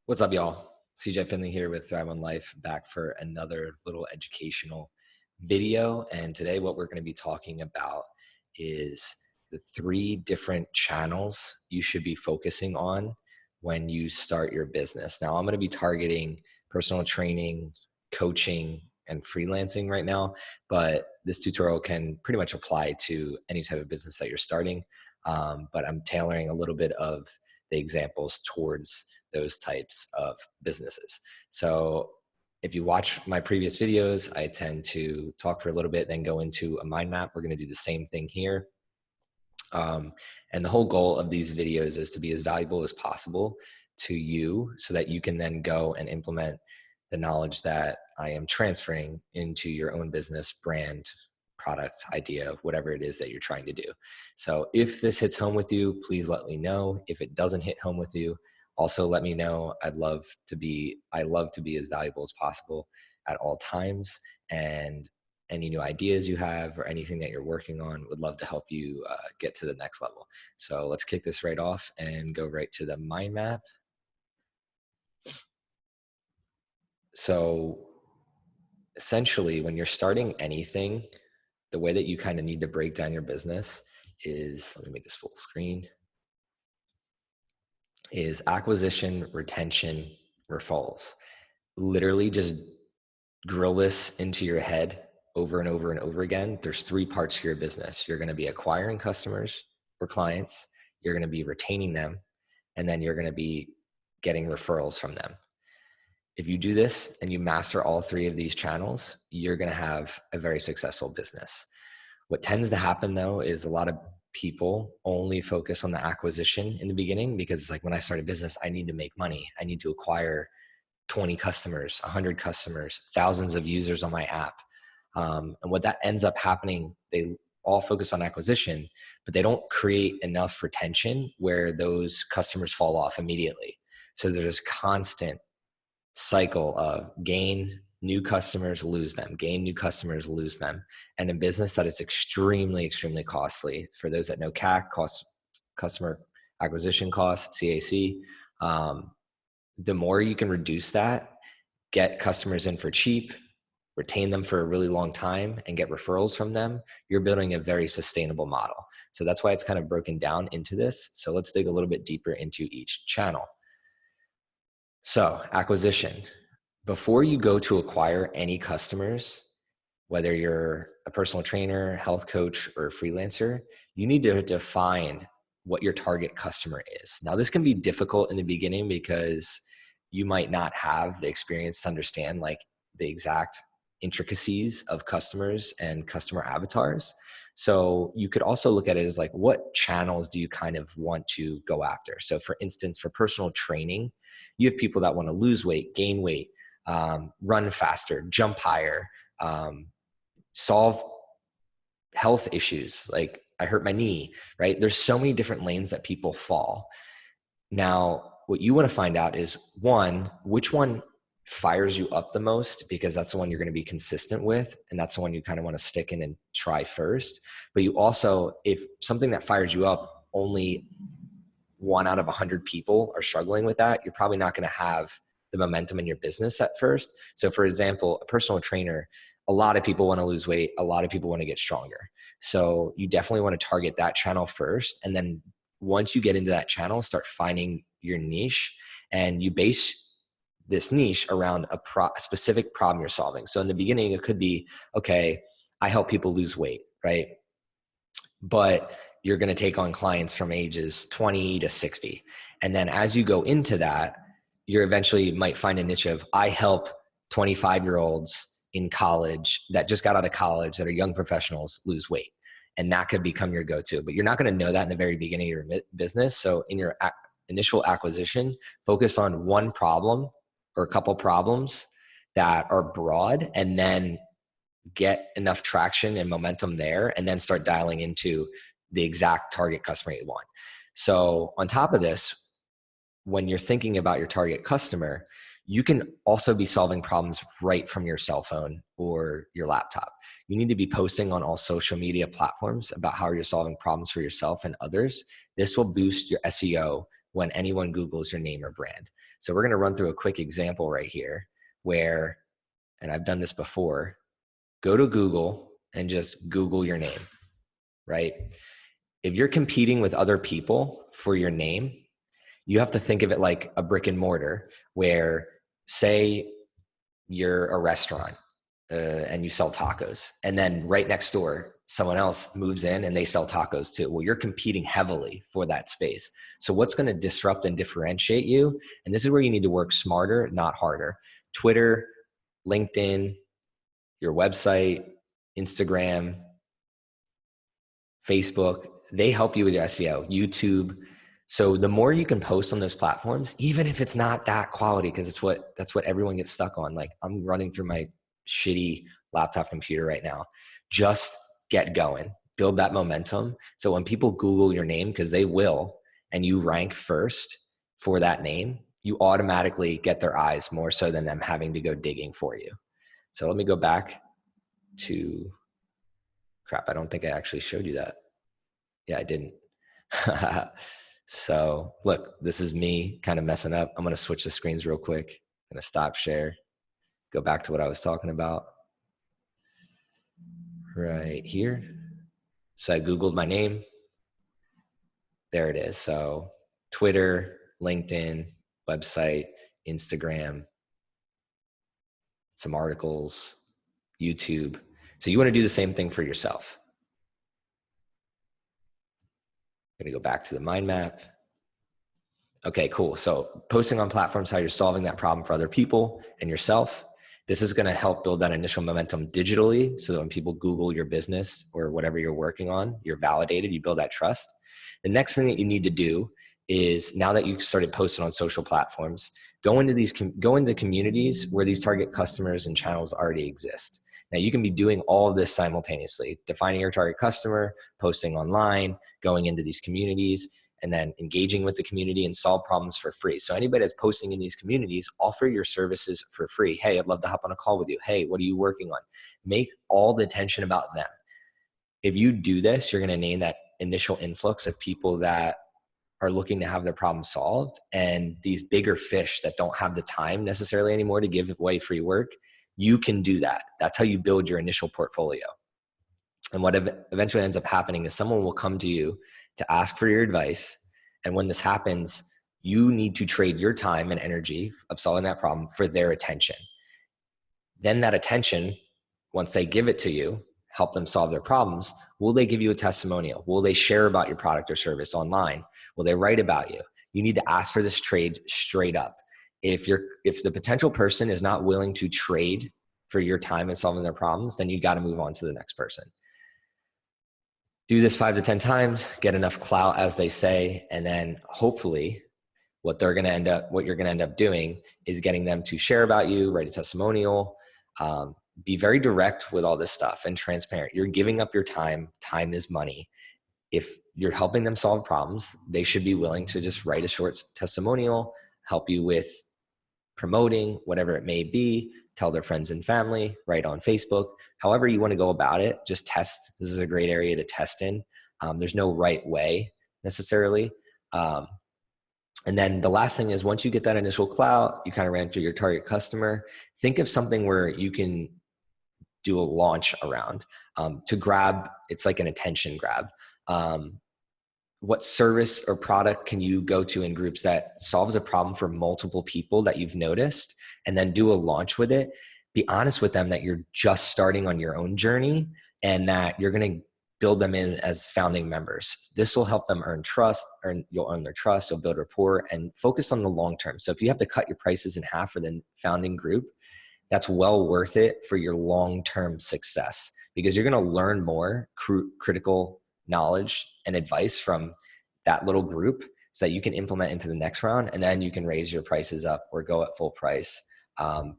What's up, y'all? CJ Finley here with Thrive on Life, back for another little educational video. And today, what we're going to be talking about is the 3 different channels you should be focusing on when you start your business. Now, I'm going to be targeting personal training, coaching, and freelancing right now, but this tutorial can pretty much apply to any type of business that you're starting. But I'm tailoring a little bit of the examples towards those types of businesses. So if you watch my previous videos, I tend to talk for a little bit, then go into a mind map. We're going to do the same thing here. And the whole goal of these videos is to be as valuable as possible to you so that you can then go and implement the knowledge that I am transferring into your own business, brand, product, idea, whatever it is that you're trying to do. So if this hits home with you, please let me know. If it doesn't hit home with you, also let me know. I love to be as valuable as possible at all times. And any new ideas you have or anything that you're working on, would love to help you get to the next level. So let's kick this right off and go right to the mind map. So essentially, when you're starting anything, the way that you kind of need to break down your business is, let me make this full screen, is acquisition, retention, referrals. Literally just drill this into your head over and over and over again. There's 3 parts to your business. You're going to be acquiring customers or clients, you're going to be retaining them, and then you're going to be getting referrals from them. If you do this and you master all 3 of these channels, you're going to have a very successful business. What tends to happen though is a lot of people only focus on the acquisition in the beginning, because it's like, when I start a business, I need to make money. I need to acquire 20 customers, 100 customers, thousands of users on my app. And what that ends up happening, they all focus on acquisition, but they don't create enough retention where those customers fall off immediately. So there's this constant cycle of gain new customers, lose them, gain new customers, lose them. And in business, that is extremely, extremely costly. For those that know CAC, customer acquisition costs, CAC, the more you can reduce that, get customers in for cheap, retain them for a really long time, and get referrals from them, you're building a very sustainable model. So that's why it's kind of broken down into this. So let's dig a little bit deeper into each channel. So acquisition. Before you go to acquire any customers, whether you're a personal trainer, health coach, or a freelancer, you need to define what your target customer is. Now, this can be difficult in the beginning because you might not have the experience to understand like the exact intricacies of customers and customer avatars. So you could also look at it as like, what channels do you kind of want to go after? So for instance, for personal training, you have people that want to lose weight, gain weight, run faster, jump higher, solve health issues. Like, I hurt my knee, right? There's so many different lanes that people fall. Now, what you want to find out is, one, which one fires you up the most, because that's the one you're going to be consistent with. And that's the one you kind of want to stick in and try first. But you also, if something that fires you up, only 1 out of 100 people are struggling with that, you're probably not going to have the momentum in your business at first. So for example, a personal trainer, a lot of people want to lose weight. A lot of people want to get stronger. So you definitely want to target that channel first. And then once you get into that channel, start finding your niche, and you base this niche around a specific problem you're solving. So in the beginning, it could be, okay, I help people lose weight, right? But you're going to take on clients from ages 20 to 60. And then as you go into that, you're eventually might find a niche of, I help 25-year-olds in college that just got out of college, that are young professionals, lose weight. And that could become your go-to. But you're not going to know that in the very beginning of your business. So in your initial acquisition, focus on one problem or a couple problems that are broad, and then get enough traction and momentum there, and then start dialing into the exact target customer you want. So on top of this, when you're thinking about your target customer, you can also be solving problems right from your cell phone or your laptop. You need to be posting on all social media platforms about how you're solving problems for yourself and others. This will boost your SEO when anyone Googles your name or brand. So we're going to run through a quick example right here where, and I've done this before, go to Google and just Google your name, right? If you're competing with other people for your name, you have to think of it like a brick and mortar where, say, you're a restaurant and you sell tacos, and then right next door, someone else moves in and they sell tacos too. Well, you're competing heavily for that space. So what's going to disrupt and differentiate you? And this is where you need to work smarter, not harder. Twitter, LinkedIn, your website, Instagram, Facebook, they help you with your SEO, YouTube. So the more you can post on those platforms, even if it's not that quality, because that's what everyone gets stuck on. Like, I'm running through my shitty laptop computer right now. Just get going, build that momentum. So when people Google your name, because they will, and you rank first for that name, you automatically get their eyes more so than them having to go digging for you. So let me go back to, crap, I don't think I actually showed you that. Yeah, I didn't. So look, this is me kind of messing up. I'm going to switch the screens real quick. I'm going to stop share, go back to what I was talking about right here. So I Googled my name. There it is. So Twitter, LinkedIn, website, Instagram, some articles, YouTube. So you want to do the same thing for yourself. I'm going to go back to the mind map. Okay, cool. So posting on platforms, how you're solving that problem for other people and yourself. This is going to help build that initial momentum digitally, so that when people Google your business or whatever you're working on, you're validated, you build that trust. The next thing that you need to do is, now that you've started posting on social platforms, go into communities where these target customers and channels already exist. Now, you can be doing all of this simultaneously, defining your target customer, posting online, going into these communities, and then engaging with the community and solve problems for free. So anybody that's posting in these communities, offer your services for free. Hey, I'd love to hop on a call with you. Hey, what are you working on? Make all the attention about them. If you do this, you're going to name that initial influx of people that are looking to have their problem solved. And these bigger fish that don't have the time necessarily anymore to give away free work, you can do that. That's how you build your initial portfolio. And what eventually ends up happening is someone will come to you to ask for your advice. And when this happens, you need to trade your time and energy of solving that problem for their attention. Then that attention, once they give it to you, help them solve their problems, will they give you a testimonial? Will they share about your product or service online? Will they write about you? You need to ask for this trade straight up. If the potential person is not willing to trade for your time in solving their problems, then you got to move on to the next person. Do this 5 to 10 times, get enough clout, as they say, and then hopefully what you're going to end up doing is getting them to share about you, write a testimonial, be very direct with all this stuff and transparent. You're giving up your time. Time is money. If you're helping them solve problems, they should be willing to just write a short testimonial, help you with promoting, whatever it may be, tell their friends and family, write on Facebook, however you want to go about it, just test. This is a great area to test in. There's no right way necessarily. And then the last thing is, once you get that initial clout, you kind of ran through your target customer, think of something where you can do a launch around to grab. It's like an attention grab. What service or product can you go to in groups that solves a problem for multiple people that you've noticed, and then do a launch with it? Be honest with them that you're just starting on your own journey and that you're going to build them in as founding members. This will help them earn trust, you'll earn their trust, you'll build rapport, and focus on the long term. So if you have to cut your prices in half for the founding group, that's well worth it for your long-term success, because you're going to learn more critical knowledge and advice from that little group so that you can implement into the next round. And then you can raise your prices up or go at full price,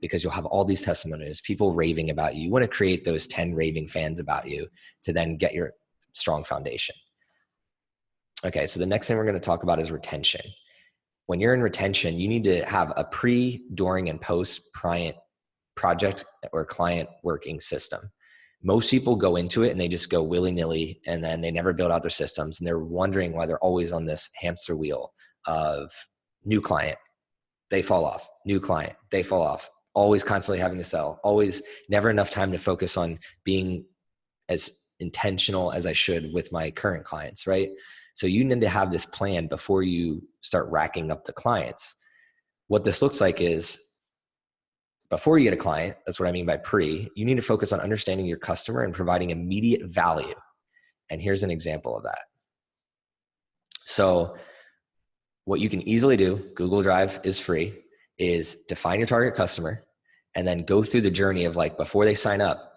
because you'll have all these testimonials, people raving about you. You want to create those 10 raving fans about you to then get your strong foundation. Okay, so the next thing we're going to talk about is retention. When you're in retention, you need to have a pre, during, and post project or client working system. Most people go into it and they just go willy-nilly, and then they never build out their systems, and they're wondering why they're always on this hamster wheel of new client, they fall off, new client, they fall off, always constantly having to sell, always never enough time to focus on being as intentional as I should with my current clients, right? So you need to have this plan before you start racking up the clients. What this looks like is, before you get a client, that's what I mean by pre, you need to focus on understanding your customer and providing immediate value. And here's an example of that. So what you can easily do, Google Drive is free, is define your target customer and then go through the journey of, like, before they sign up,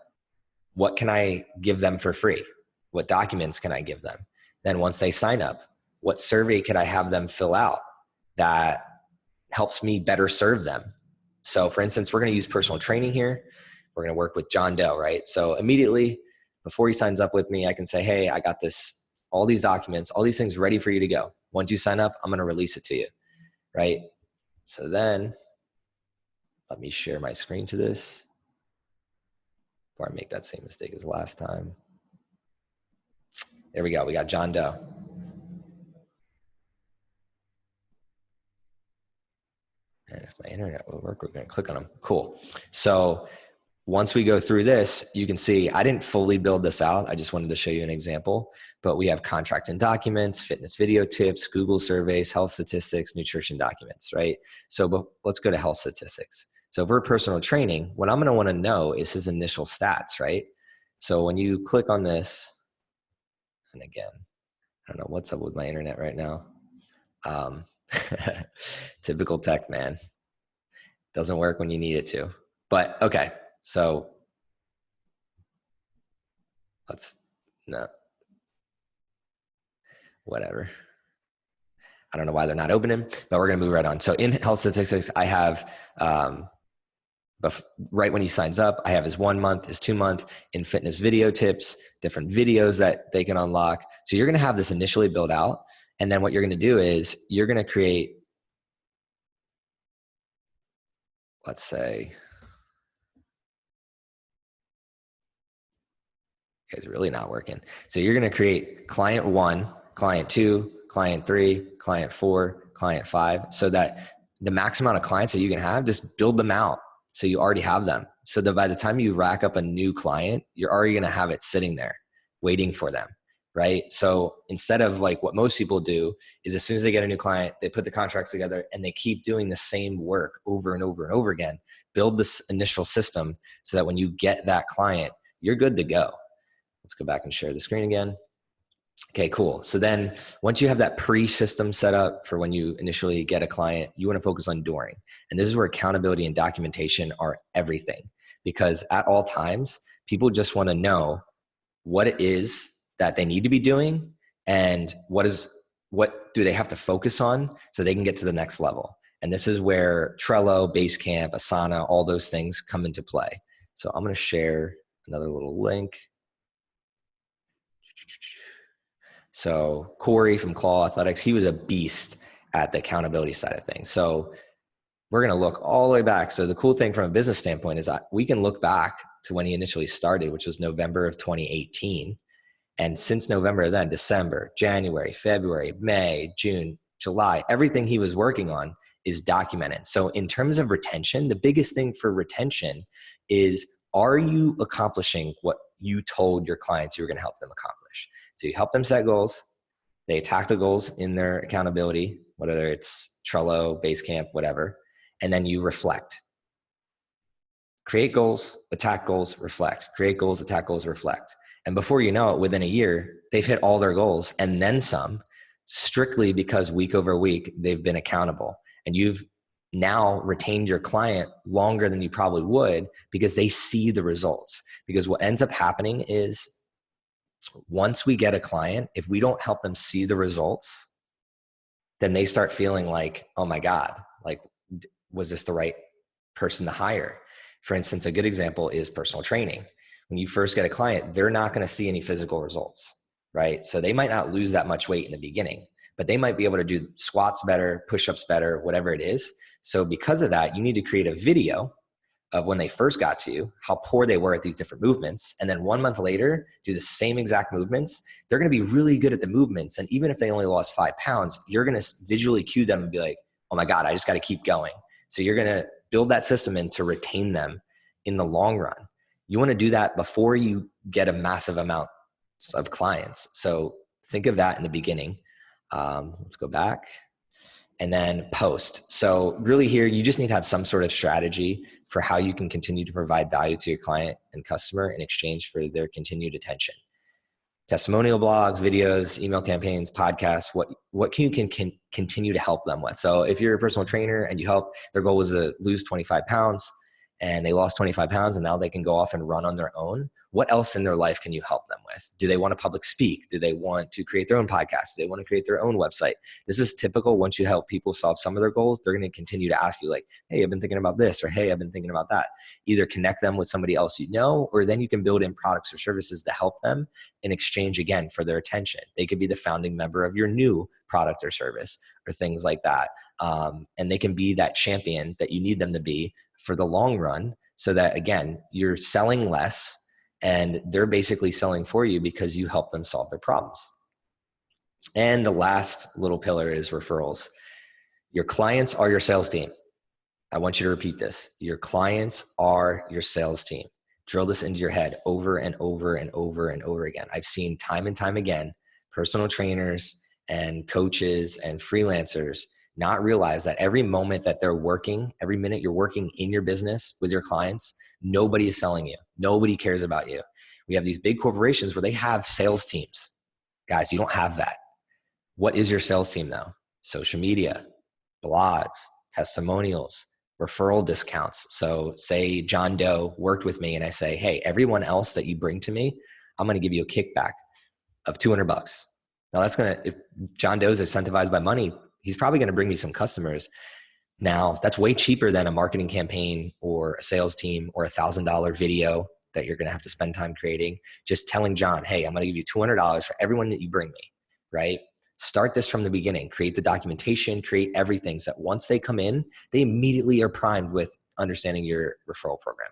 what can I give them for free? What documents can I give them? Then once they sign up, what survey could I have them fill out that helps me better serve them? So for instance, we're going to use personal training here. We're going to work with John Doe, right? So immediately before he signs up with me, I can say, hey, I got this, all these documents, all these things ready for you to go. Once you sign up, I'm going to release it to you, right? So then let me share my screen to this before I make that same mistake as last time. There we go. We got John Doe. And if my internet will work, we're going to click on them. Cool. So once we go through this, you can see I didn't fully build this out. I just wanted to show you an example. But we have contract and documents, fitness video tips, Google surveys, health statistics, nutrition documents, right? So let's go to health statistics. So for personal training, what I'm going to want to know is his initial stats, right? So when you click on this, and again, I don't know what's up with my internet right now. Typical tech, man. Doesn't work when you need it to. But okay, so whatever. I don't know why they're not opening, but we're going to move right on. So in health statistics, I have, right when he signs up, I have his 1 month, his 2 month. In fitness video tips, different videos that they can unlock. So you're going to have this initially built out. And then what you're going to do is you're going to create, let's say, it's really not working. So you're going to create client 1, client 2, client 3, client 4, client 5, so that the max amount of clients that you can have, just build them out so you already have them. So that by the time you rack up a new client, you're already going to have it sitting there waiting for them, right? So instead of like what most people do is as soon as they get a new client, they put the contracts together and they keep doing the same work over and over and over again. Build this initial system so that when you get that client, you're good to go. Let's go back and share the screen again. Okay, cool. So then once you have that pre-system set up for when you initially get a client, you want to focus on during. And this is where accountability and documentation are everything, because at all times, people just want to know what it is that they need to be doing and what do they have to focus on so they can get to the next level. And this is where Trello, Basecamp, Asana, all those things come into play. So I'm going to share another little link. So Corey from Claw Athletics, he was a beast at the accountability side of things. So we're going to look all the way back. So the cool thing from a business standpoint is we can look back to when he initially started, which was November of 2018. And since November then, December, January, February, May, June, July, everything he was working on is documented. So in terms of retention, the biggest thing for retention is, are you accomplishing what you told your clients you were going to help them accomplish? So you help them set goals. They attack the goals in their accountability, whether it's Trello, Basecamp, whatever. And then you reflect. Create goals, attack goals, reflect. Create goals, attack goals, reflect. And before you know it, within a year, they've hit all their goals and then some, strictly because week over week, they've been accountable. And you've now retained your client longer than you probably would because they see the results. Because what ends up happening is, once we get a client, if we don't help them see the results, then they start feeling like, oh my God, like, was this the right person to hire? For instance, a good example is personal training. When you first get a client, they're not going to see any physical results, right? So they might not lose that much weight in the beginning, but they might be able to do squats better, push-ups better, whatever it is. So because of that, you need to create a video of when they first got to you, how poor they were at these different movements. And then 1 month later, do the same exact movements. They're going to be really good at the movements. And even if they only lost 5 pounds, you're going to visually cue them and be like, oh my God, I just got to keep going. So you're going to build that system in to retain them in the long run. You want to do that before you get a massive amount of clients. So think of that in the beginning. Let's go back. And then post. So really here, you just need to have some sort of strategy for how you can continue to provide value to your client and customer in exchange for their continued attention. Testimonial blogs, videos, email campaigns, podcasts, what can you continue to help them with? So if you're a personal trainer and you help, their goal was to lose 25 pounds and they lost 25 pounds and now they can go off and run on their own, what else in their life can you help them with? Do they want to public speak? Do they want to create their own podcast? Do they want to create their own website? This is typical. Once you help people solve some of their goals, they're going to continue to ask you like, hey, I've been thinking about this, or hey, I've been thinking about that. Either connect them with somebody else you know, or then you can build in products or services to help them in exchange again for their attention. They could be the founding member of your new product or service or things like that. And they can be that champion that you need them to be for the long run, so that again, you're selling less and they're basically selling for you because you help them solve their problems. And the last little pillar is referrals. Your clients are your sales team. I want you to repeat this. Your clients are your sales team. Drill this into your head over and over and over and over again. I've seen time and time again, personal trainers and coaches and freelancers not realize that every moment that they're working, every minute you're working in your business with your clients, nobody is selling you. Nobody cares about you. We have these big corporations where they have sales teams. Guys, you don't have that. What is your sales team though? Social media, blogs, testimonials, referral discounts. So say John Doe worked with me and I say, hey, everyone else that you bring to me, I'm going to give you a kickback of $200. Now that's going to, if John Doe's incentivized by money, he's probably going to bring me some customers. Now that's way cheaper than a marketing campaign or a sales team or $1,000 video that you're going to have to spend time creating. Just telling John, hey, I'm going to give you $200 for everyone that you bring me, right? Start this from the beginning. Create the documentation, create everything so that once they come in, they immediately are primed with understanding your referral program.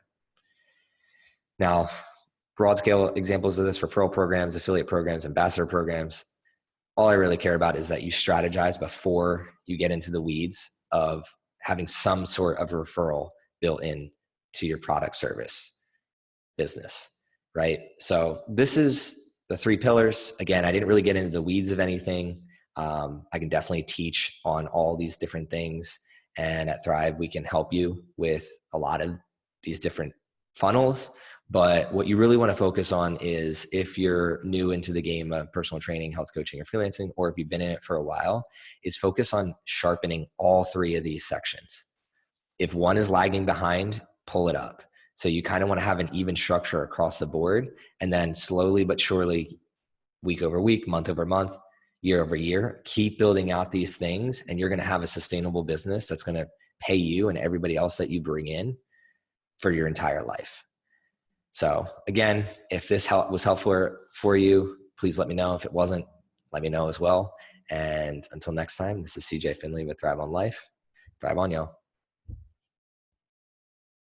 Now, broad scale examples of this: referral programs, affiliate programs, ambassador programs. All I really care about is that you strategize before you get into the weeds of having some sort of referral built in to your product, service, business, right? So this is the 3 pillars. Again, I didn't really get into the weeds of anything. I can definitely teach on all these different things. And at Thrive, we can help you with a lot of these different funnels. But what you really want to focus on is, if you're new into the game of personal training, health coaching, or freelancing, or if you've been in it for a while, is focus on sharpening all 3 of these sections. If one is lagging behind, pull it up. So you kind of want to have an even structure across the board, and then slowly but surely, week over week, month over month, year over year, keep building out these things, and you're going to have a sustainable business that's going to pay you and everybody else that you bring in for your entire life. So again, if this was helpful for you, please let me know. If it wasn't, let me know as well. And until next time, this is CJ Finley with Thrive on Life. Thrive on, y'all.